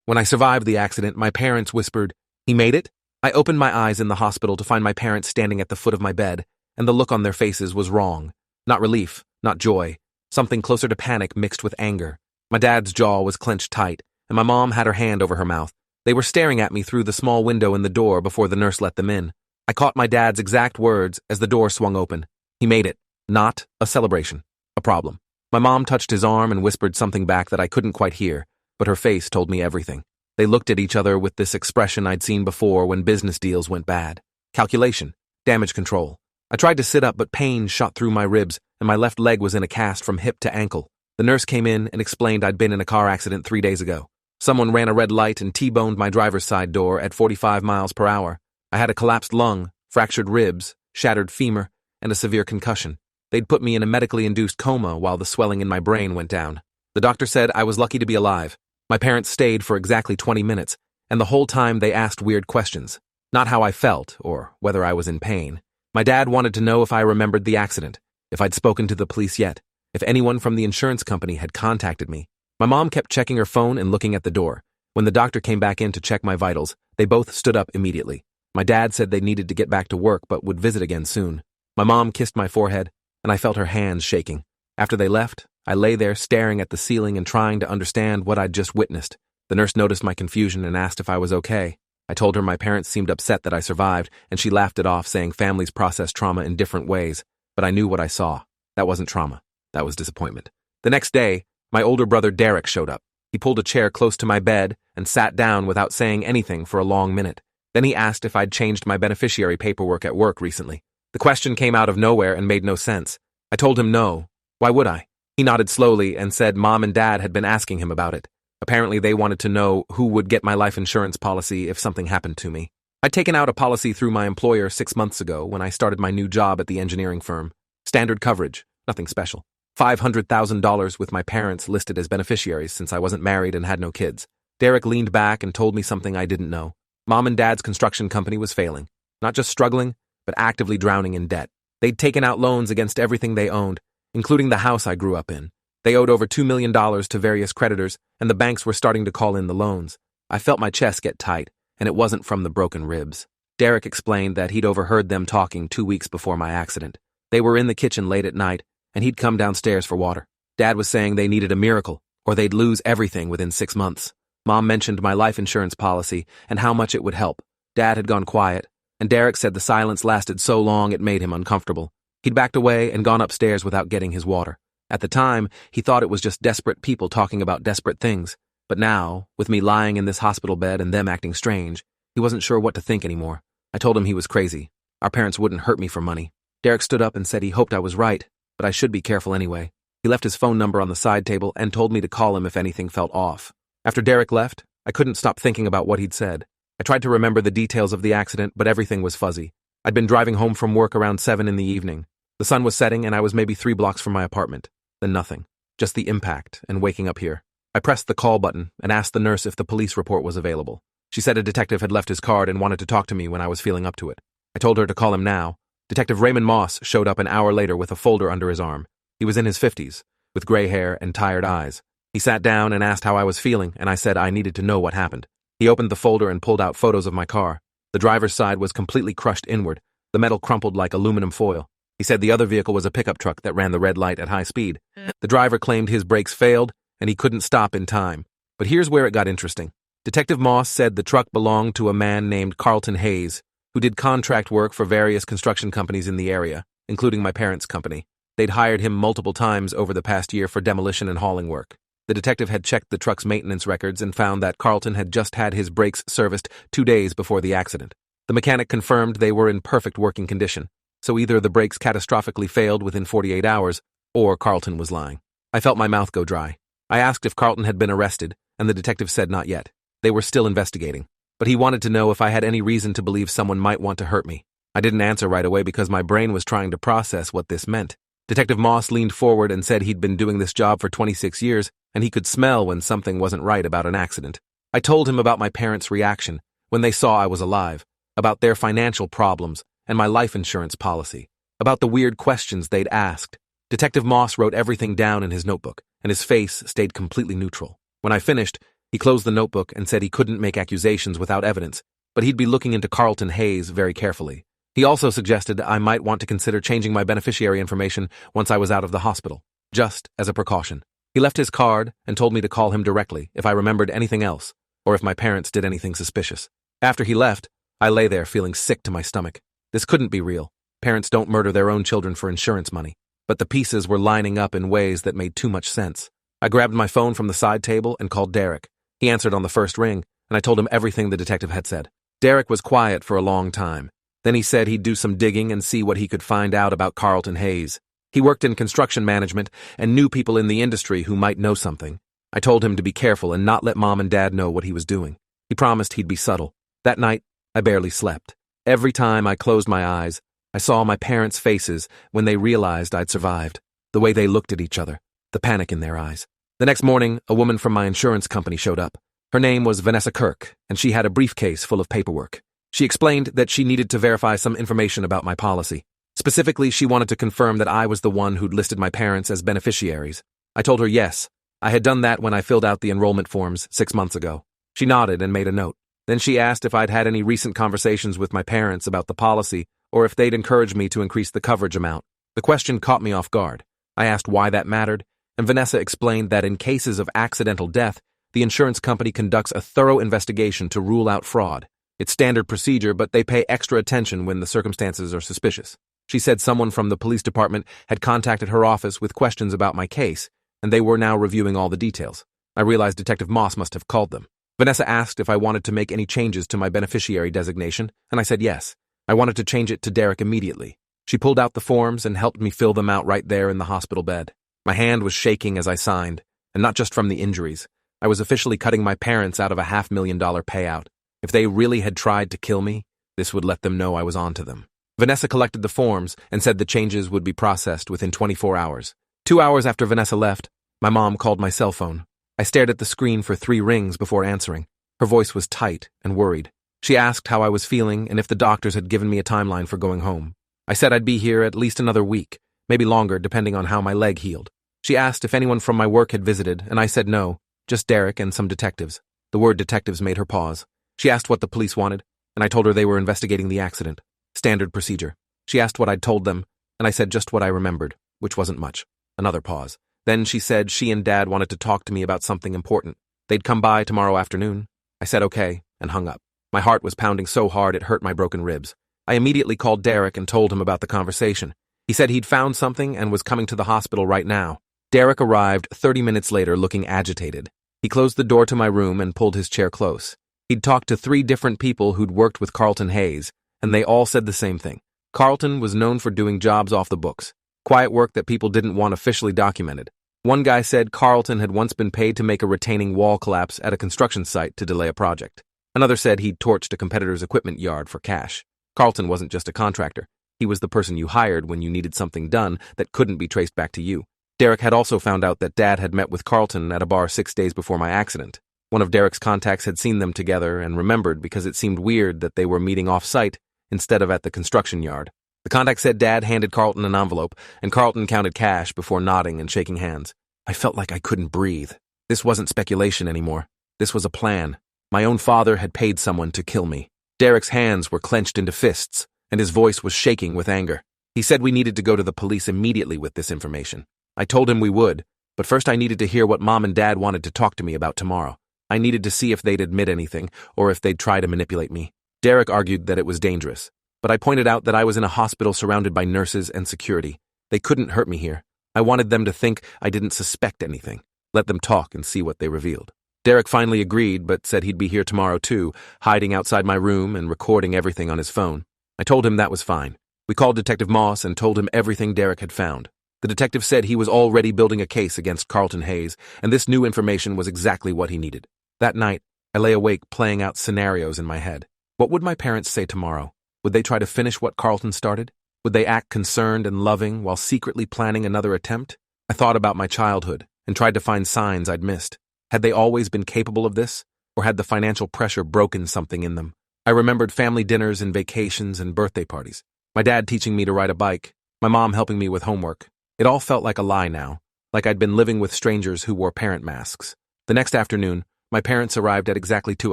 When I survived the accident, my parents whispered, "He made it?" I opened my eyes in the hospital to find my parents standing at the foot of my bed, and the look on their faces was wrong. Not relief, not joy. Something closer to panic mixed with anger. My dad's jaw was clenched tight, and my mom had her hand over her mouth. They were staring at me through the small window in the door before the nurse let them in. I caught my dad's exact words as the door swung open. He made it. Not a celebration. A problem. My mom touched his arm and whispered something back that I couldn't quite hear, but her face told me everything. They looked at each other with this expression I'd seen before when business deals went bad. Calculation. Damage control. I tried to sit up, but pain shot through my ribs, and my left leg was in a cast from hip to ankle. The nurse came in and explained I'd been in a car accident 3 days ago. Someone ran a red light and T-boned my driver's side door at 45 miles per hour. I had a collapsed lung, fractured ribs, shattered femur, and a severe concussion. They'd put me in a medically induced coma while the swelling in my brain went down. The doctor said I was lucky to be alive. My parents stayed for exactly 20 minutes, and the whole time they asked weird questions. Not how I felt, or whether I was in pain. My dad wanted to know if I remembered the accident, if I'd spoken to the police yet, if anyone from the insurance company had contacted me. My mom kept checking her phone and looking at the door. When the doctor came back in to check my vitals, they both stood up immediately. My dad said they needed to get back to work but would visit again soon. My mom kissed my forehead, and I felt her hands shaking. After they left, I lay there staring at the ceiling and trying to understand what I'd just witnessed. The nurse noticed my confusion and asked if I was okay. I told her my parents seemed upset that I survived, and she laughed it off, saying families process trauma in different ways. But I knew what I saw. That wasn't trauma. That was disappointment. The next day, my older brother Derek showed up. He pulled a chair close to my bed and sat down without saying anything for a long minute. Then he asked if I'd changed my beneficiary paperwork at work recently. The question came out of nowhere and made no sense. I told him no. Why would I? He nodded slowly and said Mom and Dad had been asking him about it. Apparently they wanted to know who would get my life insurance policy if something happened to me. I'd taken out a policy through my employer 6 months ago when I started my new job at the engineering firm. Standard coverage, nothing special. $500,000 with my parents listed as beneficiaries since I wasn't married and had no kids. Derek leaned back and told me something I didn't know. Mom and Dad's construction company was failing. Not just struggling, but actively drowning in debt. They'd taken out loans against everything they owned, including the house I grew up in. They owed over $2 million to various creditors, and the banks were starting to call in the loans. I felt my chest get tight, and it wasn't from the broken ribs. Derek explained that he'd overheard them talking 2 weeks before my accident. They were in the kitchen late at night, and he'd come downstairs for water. Dad was saying they needed a miracle, or they'd lose everything within 6 months. Mom mentioned my life insurance policy and how much it would help. Dad had gone quiet, and Derek said the silence lasted so long it made him uncomfortable. He'd backed away and gone upstairs without getting his water. At the time, he thought it was just desperate people talking about desperate things. But now, with me lying in this hospital bed and them acting strange, he wasn't sure what to think anymore. I told him he was crazy. Our parents wouldn't hurt me for money. Derek stood up and said he hoped I was right, but I should be careful anyway. He left his phone number on the side table and told me to call him if anything felt off. After Derek left, I couldn't stop thinking about what he'd said. I tried to remember the details of the accident, but everything was fuzzy. I'd been driving home from work around 7 in the evening. The sun was setting and I was maybe 3 blocks from my apartment. Then nothing. Just the impact and waking up here. I pressed the call button and asked the nurse if the police report was available. She said a detective had left his card and wanted to talk to me when I was feeling up to it. I told her to call him now. Detective Raymond Moss showed up an hour later with a folder under his arm. He was in his 50s, with gray hair and tired eyes. He sat down and asked how I was feeling, and I said I needed to know what happened. He opened the folder and pulled out photos of my car. The driver's side was completely crushed inward, the metal crumpled like aluminum foil. He said the other vehicle was a pickup truck that ran the red light at high speed. The driver claimed his brakes failed, and he couldn't stop in time. But here's where it got interesting. Detective Moss said the truck belonged to a man named Carlton Hayes, who did contract work for various construction companies in the area, including my parents' company. They'd hired him multiple times over the past year for demolition and hauling work. The detective had checked the truck's maintenance records and found that Carlton had just had his brakes serviced 2 days before the accident. The mechanic confirmed they were in perfect working condition, so either the brakes catastrophically failed within 48 hours, or Carlton was lying. I felt my mouth go dry. I asked if Carlton had been arrested, and the detective said not yet. They were still investigating. But he wanted to know if I had any reason to believe someone might want to hurt me. I didn't answer right away because my brain was trying to process what this meant. Detective Moss leaned forward and said he'd been doing this job for 26 years, and he could smell when something wasn't right about an accident. I told him about my parents' reaction when they saw I was alive, about their financial problems and my life insurance policy, about the weird questions they'd asked. Detective Moss wrote everything down in his notebook, and his face stayed completely neutral. When I finished, He closed the notebook and said he couldn't make accusations without evidence, but he'd be looking into Carlton Hayes very carefully. He also suggested I might want to consider changing my beneficiary information once I was out of the hospital, just as a precaution. He left his card and told me to call him directly if I remembered anything else, or if my parents did anything suspicious. After he left, I lay there feeling sick to my stomach. This couldn't be real. Parents don't murder their own children for insurance money. But the pieces were lining up in ways that made too much sense. I grabbed my phone from the side table and called Derek. He answered on the first ring, and I told him everything the detective had said. Derek was quiet for a long time. Then he said he'd do some digging and see what he could find out about Carlton Hayes. He worked in construction management and knew people in the industry who might know something. I told him to be careful and not let Mom and Dad know what he was doing. He promised he'd be subtle. That night, I barely slept. Every time I closed my eyes, I saw my parents' faces when they realized I'd survived, the way they looked at each other, the panic in their eyes. The next morning, a woman from my insurance company showed up. Her name was Vanessa Kirk, and she had a briefcase full of paperwork. She explained that she needed to verify some information about my policy. Specifically, she wanted to confirm that I was the one who'd listed my parents as beneficiaries. I told her yes. I had done that when I filled out the enrollment forms 6 months ago. She nodded and made a note. Then she asked if I'd had any recent conversations with my parents about the policy or if they'd encouraged me to increase the coverage amount. The question caught me off guard. I asked why that mattered, and Vanessa explained that in cases of accidental death, the insurance company conducts a thorough investigation to rule out fraud. It's standard procedure, but they pay extra attention when the circumstances are suspicious. She said someone from the police department had contacted her office with questions about my case, and they were now reviewing all the details. I realized Detective Moss must have called them. Vanessa asked if I wanted to make any changes to my beneficiary designation, and I said yes. I wanted to change it to Derek immediately. She pulled out the forms and helped me fill them out right there in the hospital bed. My hand was shaking as I signed, and not just from the injuries. I was officially cutting my parents out of a $500,000 payout. If they really had tried to kill me, this would let them know I was onto them. Vanessa collected the forms and said the changes would be processed within 24 hours. 2 hours after Vanessa left, my mom called my cell phone. I stared at the screen for 3 rings before answering. Her voice was tight and worried. She asked how I was feeling and if the doctors had given me a timeline for going home. I said I'd be here at least another week, maybe longer depending on how my leg healed. She asked if anyone from my work had visited, and I said no, just Derek and some detectives. The word detectives made her pause. She asked what the police wanted, and I told her they were investigating the accident. Standard procedure. She asked what I'd told them, and I said just what I remembered, which wasn't much. Another pause. Then she said she and Dad wanted to talk to me about something important. They'd come by tomorrow afternoon. I said okay, and hung up. My heart was pounding so hard it hurt my broken ribs. I immediately called Derek and told him about the conversation. He said he'd found something and was coming to the hospital right now. Derek arrived 30 minutes later looking agitated. He closed the door to my room and pulled his chair close. He'd talked to 3 different people who'd worked with Carlton Hayes, and they all said the same thing. Carlton was known for doing jobs off the books, quiet work that people didn't want officially documented. One guy said Carlton had once been paid to make a retaining wall collapse at a construction site to delay a project. Another said he'd torched a competitor's equipment yard for cash. Carlton wasn't just a contractor. He was the person you hired when you needed something done that couldn't be traced back to you. Derek had also found out that Dad had met with Carlton at a bar 6 days before my accident. One of Derek's contacts had seen them together and remembered because it seemed weird that they were meeting off-site instead of at the construction yard. The contact said Dad handed Carlton an envelope, and Carlton counted cash before nodding and shaking hands. I felt like I couldn't breathe. This wasn't speculation anymore. This was a plan. My own father had paid someone to kill me. Derek's hands were clenched into fists, and his voice was shaking with anger. He said we needed to go to the police immediately with this information. I told him we would, but first I needed to hear what Mom and Dad wanted to talk to me about tomorrow. I needed to see if they'd admit anything, or if they'd try to manipulate me. Derek argued that it was dangerous, but I pointed out that I was in a hospital surrounded by nurses and security. They couldn't hurt me here. I wanted them to think I didn't suspect anything. Let them talk and see what they revealed. Derek finally agreed, but said he'd be here tomorrow too, hiding outside my room and recording everything on his phone. I told him that was fine. We called Detective Moss and told him everything Derek had found. The detective said he was already building a case against Carlton Hayes, and this new information was exactly what he needed. That night, I lay awake playing out scenarios in my head. What would my parents say tomorrow? Would they try to finish what Carlton started? Would they act concerned and loving while secretly planning another attempt? I thought about my childhood and tried to find signs I'd missed. Had they always been capable of this, or had the financial pressure broken something in them? I remembered family dinners and vacations and birthday parties. My dad teaching me to ride a bike, my mom helping me with homework. It all felt like a lie now, like I'd been living with strangers who wore parent masks. The next afternoon, My parents arrived at exactly 2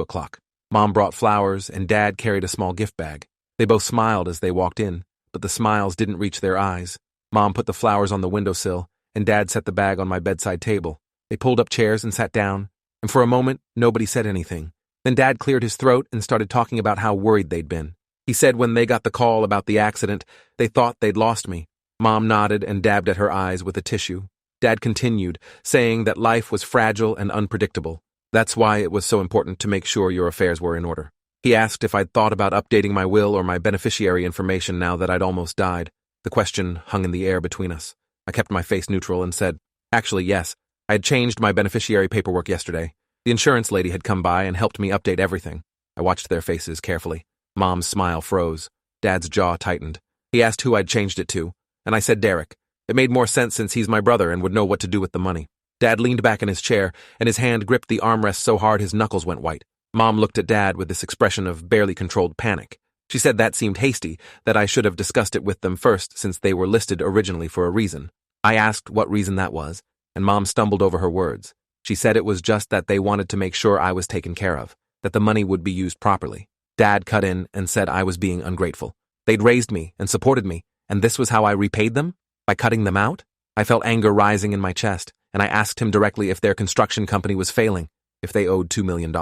o'clock. Mom brought flowers, and Dad carried a small gift bag. They both smiled as they walked in, but the smiles didn't reach their eyes. Mom put the flowers on the windowsill, and Dad set the bag on my bedside table. They pulled up chairs and sat down, and for a moment, nobody said anything. Then Dad cleared his throat and started talking about how worried they'd been. He said when they got the call about the accident, they thought they'd lost me. Mom nodded and dabbed at her eyes with a tissue. Dad continued, saying that life was fragile and unpredictable. That's why it was so important to make sure your affairs were in order. He asked if I'd thought about updating my will or my beneficiary information now that I'd almost died. The question hung in the air between us. I kept my face neutral and said, actually, yes. I had changed my beneficiary paperwork yesterday. The insurance lady had come by and helped me update everything. I watched their faces carefully. Mom's smile froze. Dad's jaw tightened. He asked who I'd changed it to, and I said Derek. It made more sense since he's my brother and would know what to do with the money. Dad leaned back in his chair, and his hand gripped the armrest so hard his knuckles went white. Mom looked at Dad with this expression of barely controlled panic. She said that seemed hasty, that I should have discussed it with them first since they were listed originally for a reason. I asked what reason that was, and Mom stumbled over her words. She said it was just that they wanted to make sure I was taken care of, that the money would be used properly. Dad cut in and said I was being ungrateful. They'd raised me and supported me, and this was how I repaid them? By cutting them out? I felt anger rising in my chest, and I asked him directly if their construction company was failing, if they owed $2 million,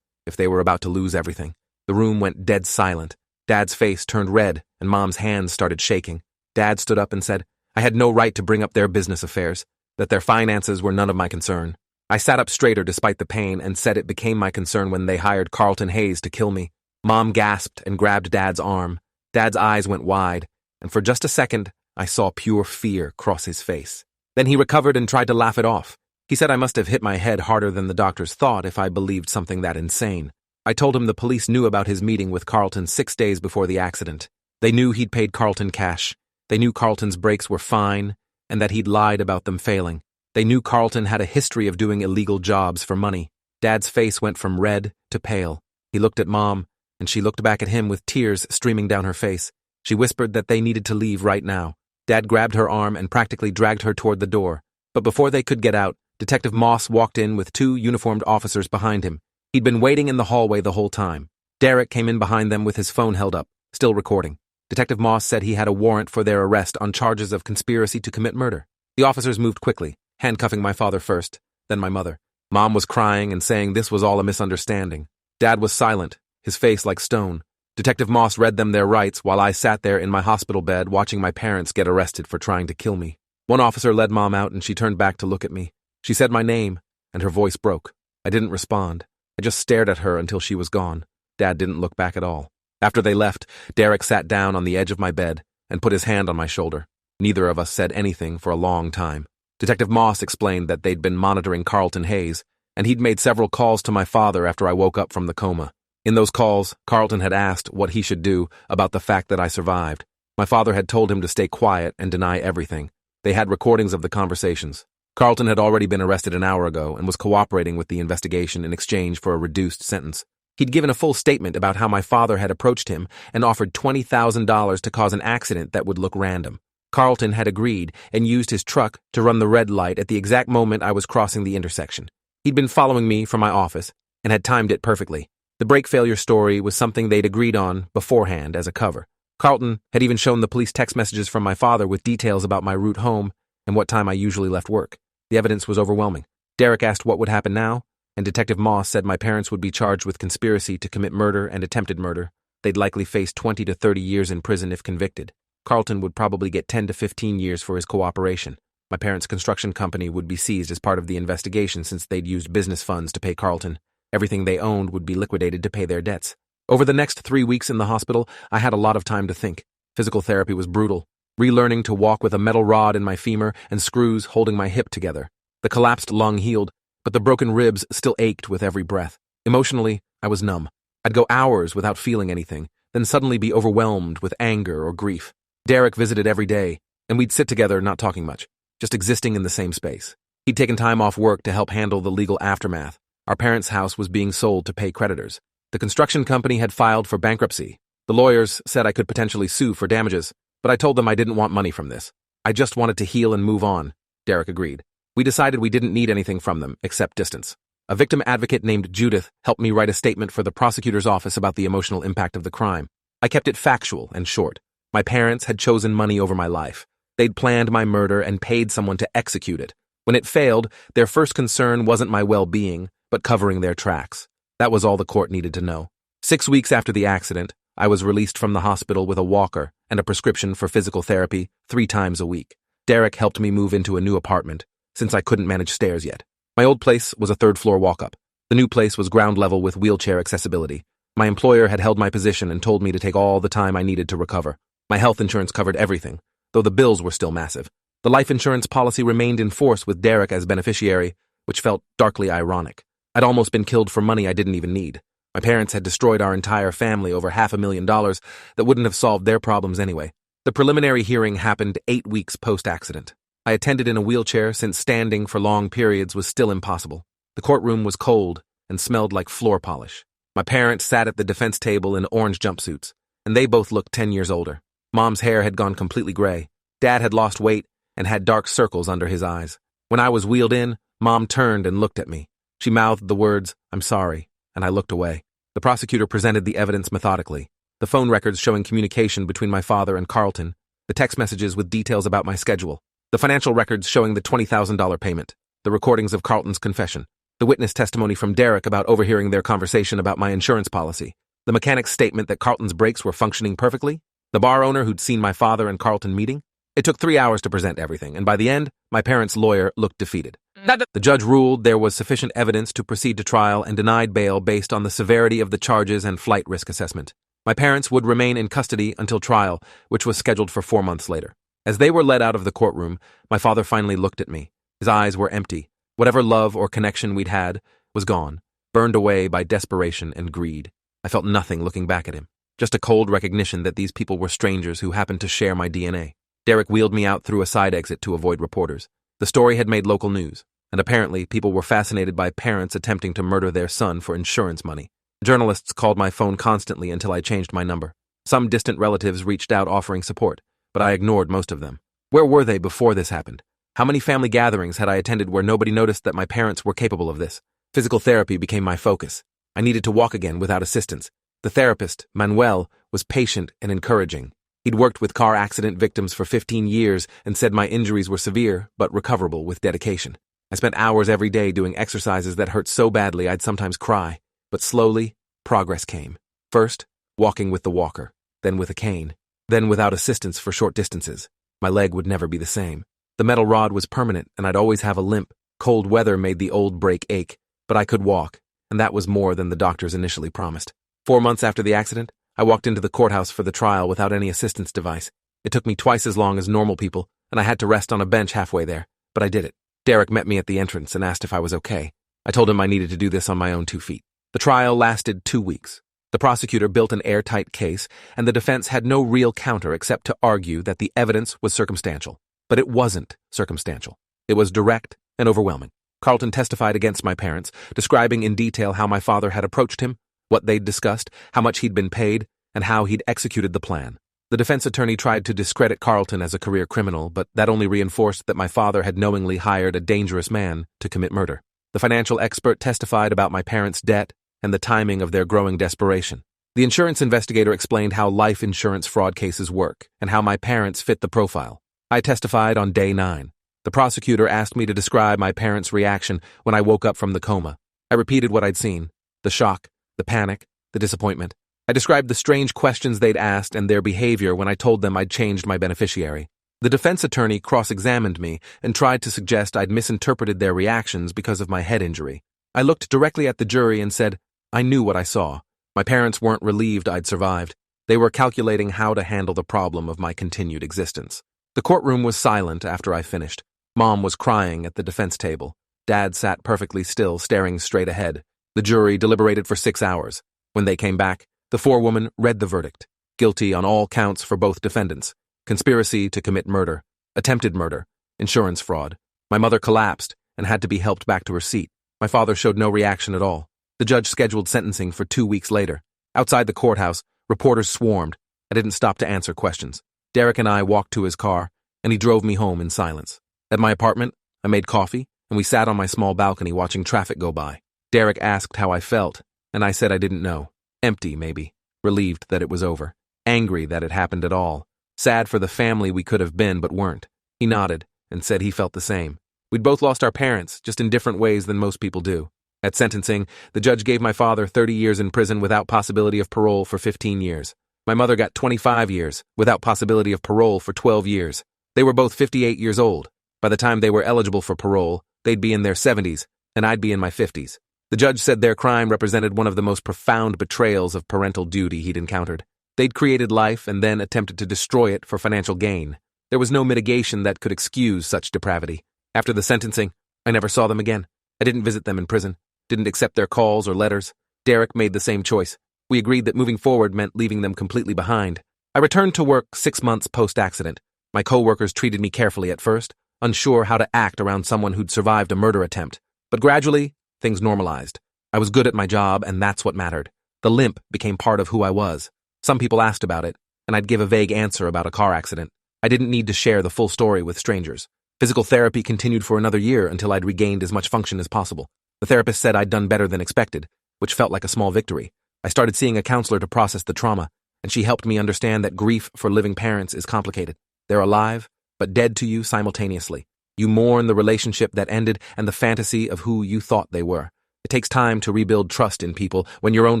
if they were about to lose everything. The room went dead silent. Dad's face turned red, and Mom's hands started shaking. Dad stood up and said, I had no right to bring up their business affairs, that their finances were none of my concern. I sat up straighter despite the pain and said it became my concern when they hired Carlton Hayes to kill me. Mom gasped and grabbed Dad's arm. Dad's eyes went wide, and for just a second, I saw pure fear cross his face. Then he recovered and tried to laugh it off. He said I must have hit my head harder than the doctors thought if I believed something that insane. I told him the police knew about his meeting with Carlton 6 days before the accident. They knew he'd paid Carlton cash. They knew Carlton's brakes were fine, and that he'd lied about them failing. They knew Carlton had a history of doing illegal jobs for money. Dad's face went from red to pale. He looked at Mom, and she looked back at him with tears streaming down her face. She whispered that they needed to leave right now. Dad grabbed her arm and practically dragged her toward the door. But before they could get out, Detective Moss walked in with 2 uniformed officers behind him. He'd been waiting in the hallway the whole time. Derek came in behind them with his phone held up, still recording. Detective Moss said he had a warrant for their arrest on charges of conspiracy to commit murder. The officers moved quickly, handcuffing my father first, then my mother. Mom was crying and saying this was all a misunderstanding. Dad was silent, his face like stone. Detective Moss read them their rights while I sat there in my hospital bed watching my parents get arrested for trying to kill me. One officer led Mom out and she turned back to look at me. She said my name, and her voice broke. I didn't respond. I just stared at her until she was gone. Dad didn't look back at all. After they left, Derek sat down on the edge of my bed and put his hand on my shoulder. Neither of us said anything for a long time. Detective Moss explained that they'd been monitoring Carlton Hayes, and he'd made several calls to my father after I woke up from the coma. In those calls, Carlton had asked what he should do about the fact that I survived. My father had told him to stay quiet and deny everything. They had recordings of the conversations. Carlton had already been arrested an hour ago and was cooperating with the investigation in exchange for a reduced sentence. He'd given a full statement about how my father had approached him and offered $20,000 to cause an accident that would look random. Carlton had agreed and used his truck to run the red light at the exact moment I was crossing the intersection. He'd been following me from my office and had timed it perfectly. The brake failure story was something they'd agreed on beforehand as a cover. Carlton had even shown the police text messages from my father with details about my route home and what time I usually left work. The evidence was overwhelming. Derek asked what would happen now, and Detective Moss said my parents would be charged with conspiracy to commit murder and attempted murder. They'd likely face 20 to 30 years in prison if convicted. Carlton would probably get 10 to 15 years for his cooperation. My parents' construction company would be seized as part of the investigation since they'd used business funds to pay Carlton. Everything they owned would be liquidated to pay their debts. Over the next 3 weeks in the hospital, I had a lot of time to think. Physical therapy was brutal. Relearning to walk with a metal rod in my femur and screws holding my hip together. The collapsed lung healed, but the broken ribs still ached with every breath. Emotionally, I was numb. I'd go hours without feeling anything, then suddenly be overwhelmed with anger or grief. Derek visited every day, and we'd sit together not talking much, just existing in the same space. He'd taken time off work to help handle the legal aftermath. Our parents' house was being sold to pay creditors. The construction company had filed for bankruptcy. The lawyers said I could potentially sue for damages, but I told them I didn't want money from this. I just wanted to heal and move on. Derek agreed. We decided we didn't need anything from them except distance. A victim advocate named Judith helped me write a statement for the prosecutor's office about the emotional impact of the crime. I kept it factual and short. My parents had chosen money over my life. They'd planned my murder and paid someone to execute it. When it failed, their first concern wasn't my well-being, but covering their tracks. That was all the court needed to know. 6 weeks after the accident, I was released from the hospital with a walker and a prescription for physical therapy 3 times a week. Derek helped me move into a new apartment, since I couldn't manage stairs yet. My old place was a 3rd-floor walk-up. The new place was ground level with wheelchair accessibility. My employer had held my position and told me to take all the time I needed to recover. My health insurance covered everything, though the bills were still massive. The life insurance policy remained in force with Derek as beneficiary, which felt darkly ironic. I'd almost been killed for money I didn't even need. My parents had destroyed our entire family over $500,000 that wouldn't have solved their problems anyway. The preliminary hearing happened 8 weeks post-accident. I attended in a wheelchair since standing for long periods was still impossible. The courtroom was cold and smelled like floor polish. My parents sat at the defense table in orange jumpsuits, and they both looked 10 years older. Mom's hair had gone completely gray. Dad had lost weight and had dark circles under his eyes. When I was wheeled in, Mom turned and looked at me. She mouthed the words, "I'm sorry," and I looked away. The prosecutor presented the evidence methodically. The phone records showing communication between my father and Carlton, the text messages with details about my schedule, the financial records showing the $20,000 payment, the recordings of Carlton's confession, the witness testimony from Derek about overhearing their conversation about my insurance policy, the mechanic's statement that Carlton's brakes were functioning perfectly, the bar owner who'd seen my father and Carlton meeting. It took 3 hours to present everything, and by the end, my parents' lawyer looked defeated. The judge ruled there was sufficient evidence to proceed to trial and denied bail based on the severity of the charges and flight risk assessment. My parents would remain in custody until trial, which was scheduled for 4 months later. As they were led out of the courtroom, my father finally looked at me. His eyes were empty. Whatever love or connection we'd had was gone, burned away by desperation and greed. I felt nothing looking back at him, just a cold recognition that these people were strangers who happened to share my DNA. Derek wheeled me out through a side exit to avoid reporters. The story had made local news, and apparently people were fascinated by parents attempting to murder their son for insurance money. Journalists called my phone constantly until I changed my number. Some distant relatives reached out offering support, but I ignored most of them. Where were they before this happened? How many family gatherings had I attended where nobody noticed that my parents were capable of this? Physical therapy became my focus. I needed to walk again without assistance. The therapist, Manuel, was patient and encouraging. He'd worked with car accident victims for 15 years and said my injuries were severe but recoverable with dedication. I spent hours every day doing exercises that hurt so badly I'd sometimes cry. But slowly, progress came. First, walking with the walker, then with a cane, then without assistance for short distances. My leg would never be the same. The metal rod was permanent and I'd always have a limp. Cold weather made the old brake ache, but I could walk, and that was more than the doctors initially promised. 4 months after the accident, I walked into the courthouse for the trial without any assistance device. It took me twice as long as normal people, and I had to rest on a bench halfway there, but I did it. Derek met me at the entrance and asked if I was okay. I told him I needed to do this on my own 2 feet. The trial lasted 2 weeks. The prosecutor built an airtight case, and the defense had no real counter except to argue that the evidence was circumstantial. But it wasn't circumstantial. It was direct and overwhelming. Carlton testified against my parents, describing in detail how my father had approached him, what they'd discussed, how much he'd been paid, and how he'd executed the plan. The defense attorney tried to discredit Carlton as a career criminal, but that only reinforced that my father had knowingly hired a dangerous man to commit murder. The financial expert testified about my parents' debt and the timing of their growing desperation. The insurance investigator explained how life insurance fraud cases work and how my parents fit the profile. I testified on day 9. The prosecutor asked me to describe my parents' reaction when I woke up from the coma. I repeated what I'd seen: the shock, the panic, the disappointment. I described the strange questions they'd asked and their behavior when I told them I'd changed my beneficiary. The defense attorney cross-examined me and tried to suggest I'd misinterpreted their reactions because of my head injury. I looked directly at the jury and said, I knew what I saw. My parents weren't relieved I'd survived. They were calculating how to handle the problem of my continued existence. The courtroom was silent after I finished. Mom was crying at the defense table. Dad sat perfectly still, staring straight ahead. The jury deliberated for 6 hours. When they came back, the forewoman read the verdict: guilty on all counts for both defendants: conspiracy to commit murder, attempted murder, insurance fraud. My mother collapsed and had to be helped back to her seat. My father showed no reaction at all. The judge scheduled sentencing for 2 weeks later. Outside the courthouse, reporters swarmed. I didn't stop to answer questions. Derek and I walked to his car, and he drove me home in silence. At my apartment, I made coffee, and we sat on my small balcony watching traffic go by. Derek asked how I felt, and I said I didn't know. Empty, maybe. Relieved that it was over. Angry that it happened at all. Sad for the family we could have been but weren't. He nodded and said he felt the same. We'd both lost our parents, just in different ways than most people do. At sentencing, the judge gave my father 30 years in prison without possibility of parole for 15 years. My mother got 25 years, without possibility of parole for 12 years. They were both 58 years old. By the time they were eligible for parole, they'd be in their 70s, and I'd be in my 50s. The judge said their crime represented one of the most profound betrayals of parental duty he'd encountered. They'd created life and then attempted to destroy it for financial gain. There was no mitigation that could excuse such depravity. After the sentencing, I never saw them again. I didn't visit them in prison, didn't accept their calls or letters. Derek made the same choice. We agreed that moving forward meant leaving them completely behind. I returned to work 6 months post-accident. My co-workers treated me carefully at first, unsure how to act around someone who'd survived a murder attempt. But gradually, things normalized. I was good at my job, and that's what mattered. The limp became part of who I was. Some people asked about it, and I'd give a vague answer about a car accident. I didn't need to share the full story with strangers. Physical therapy continued for another year until I'd regained as much function as possible. The therapist said I'd done better than expected, which felt like a small victory. I started seeing a counselor to process the trauma, and she helped me understand that grief for living parents is complicated. They're alive, but dead to you simultaneously. You mourn the relationship that ended and the fantasy of who you thought they were. It takes time to rebuild trust in people when your own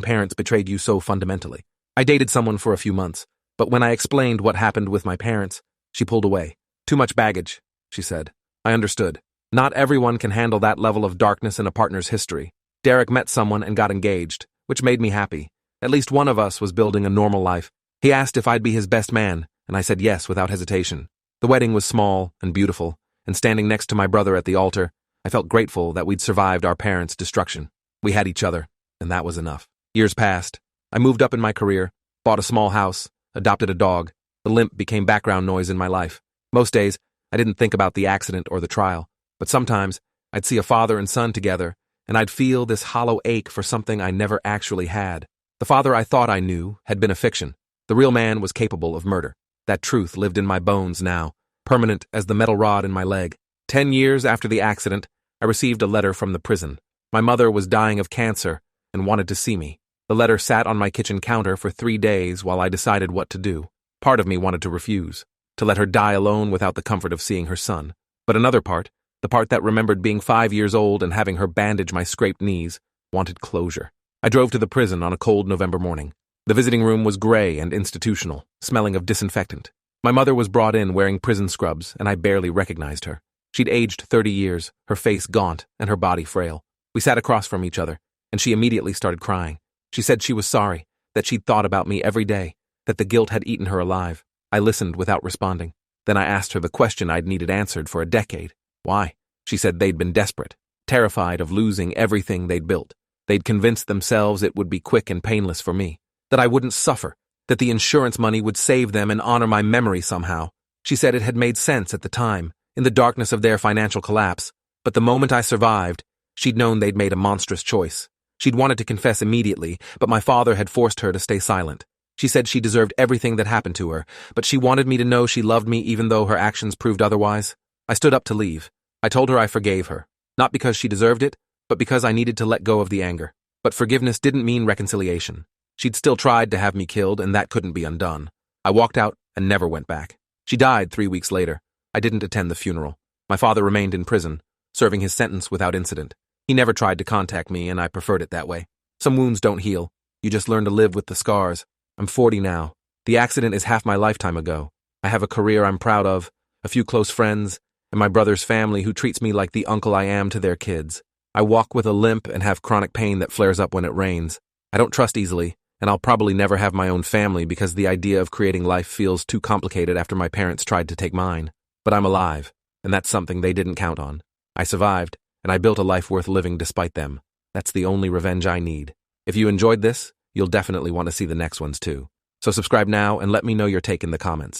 parents betrayed you so fundamentally. I dated someone for a few months, but when I explained what happened with my parents, she pulled away. Too much baggage, she said. I understood. Not everyone can handle that level of darkness in a partner's history. Derek met someone and got engaged, which made me happy. At least one of us was building a normal life. He asked if I'd be his best man, and I said yes without hesitation. The wedding was small and beautiful, and standing next to my brother at the altar, I felt grateful that we'd survived our parents' destruction. We had each other, and that was enough. Years passed. I moved up in my career, bought a small house, adopted a dog. The limp became background noise in my life. Most days, I didn't think about the accident or the trial, but sometimes I'd see a father and son together, and I'd feel this hollow ache for something I never actually had. The father I thought I knew had been a fiction. The real man was capable of murder. That truth lived in my bones now, permanent as the metal rod in my leg. 10 years after the accident, I received a letter from the prison. My mother was dying of cancer and wanted to see me. The letter sat on my kitchen counter for 3 days while I decided what to do. Part of me wanted to refuse, to let her die alone without the comfort of seeing her son. But another part, the part that remembered being 5 years old and having her bandage my scraped knees, wanted closure. I drove to the prison on a cold November morning. The visiting room was gray and institutional, smelling of disinfectant. My mother was brought in wearing prison scrubs, and I barely recognized her. She'd aged 30 years, her face gaunt and her body frail. We sat across from each other, and she immediately started crying. She said she was sorry, that she'd thought about me every day, that the guilt had eaten her alive. I listened without responding. Then I asked her the question I'd needed answered for a decade. Why? She said they'd been desperate, terrified of losing everything they'd built. They'd convinced themselves it would be quick and painless for me, that I wouldn't suffer, that the insurance money would save them and honor my memory somehow. She said it had made sense at the time, in the darkness of their financial collapse, but the moment I survived, she'd known they'd made a monstrous choice. She'd wanted to confess immediately, but my father had forced her to stay silent. She said she deserved everything that happened to her, but she wanted me to know she loved me even though her actions proved otherwise. I stood up to leave. I told her I forgave her, not because she deserved it, but because I needed to let go of the anger. But forgiveness didn't mean reconciliation. She'd still tried to have me killed, and that couldn't be undone. I walked out and never went back. She died 3 weeks later. I didn't attend the funeral. My father remained in prison, serving his sentence without incident. He never tried to contact me, and I preferred it that way. Some wounds don't heal. You just learn to live with the scars. I'm 40 now. The accident is half my lifetime ago. I have a career I'm proud of, a few close friends, and my brother's family who treats me like the uncle I am to their kids. I walk with a limp and have chronic pain that flares up when it rains. I don't trust easily, and I'll probably never have my own family because the idea of creating life feels too complicated after my parents tried to take mine. But I'm alive, and that's something they didn't count on. I survived, and I built a life worth living despite them. That's the only revenge I need. If you enjoyed this, you'll definitely want to see the next ones too. So subscribe now and let me know your take in the comments.